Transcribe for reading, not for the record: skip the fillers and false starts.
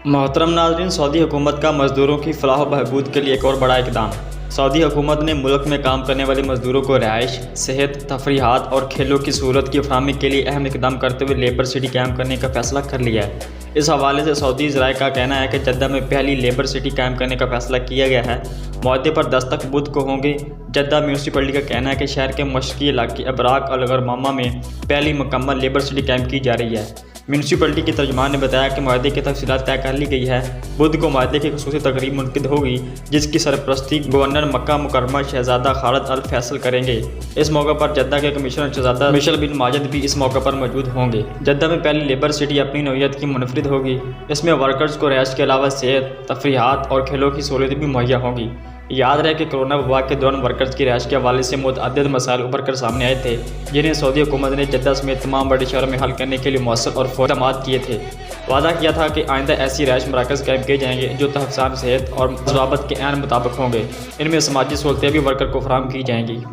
मोहतरम नाज़रीन, सऊदी हुकूमत का मज़दूरों की फलाह बहबूद के लिए एक और बड़ा इक़दाम। सऊदी हुकूमत ने मुल्क में काम करने वाले मज़दूरों को रिहाइश, सेहत, तफरीहात और खेलों की सहूलत की फराहमी के लिए अहम इक़दाम करते हुए लेबर सिटी कायम करने का फ़ैसला कर लिया है। इस हवाले से सऊदी ज़राए का कहना है कि जद्दा में पहली लेबर सिटी कायम करने का फ़ैसला किया गया है। मुआहदे पर दस्तखत बुध को होंगे। जद्दा म्यूनसिपलिटी का कहना है कि शहर के मशरक़ी इलाके अबराक अल-गरमामा में पहली मुकम्मल लेबर सिटी कायम की जा रही है। म्यूनसिपलिटी के तर्जुमान ने बताया कि मुआहदे की तफसीलात तय कर ली गई है। बुध को मुआहदे की ख़ुसूसी तकरीब मुनक़िद होगी, जिसकी सरपरस्ती गवर्नर मक्का मुकर्रमा शहजादा खालिद अल फैसल करेंगे। इस मौके पर जद्दा के कमिश्नर शहजादा मिशेल बिन माजिद भी इस मौके पर मौजूद होंगे। जद्दा में पहली लेबर सिटी अपनी नौइयत की मुनफरिद होगी। इसमें वर्कर्स को रिहाइश के अलावा सेहत, तफरीहात और खेलों की सहूलतें भी मुहैया होंगी। याद रहे कि कोरोना वबा के दौरान वर्कर्स की रिहाइश के हवाले से मुतअद्दिद मसाइल उभर कर सामने आए थे, जिन्हें सऊदी हुकूमत ने जद्दा समेत तमाम बड़े शहरों में हल करने के लिए मौसर और फौरी इक़दाम किए थे। वादा किया था कि आइंदा ऐसी रिहाइश मराकज़ कायम किए जाएंगे जो तहफ़्फ़ुज़ात सेहत और ज़वाबित के ऐन मुताबिक होंगे। इनमें समाजी सहूलतें भी वर्कर को फराहम की जाएंगी।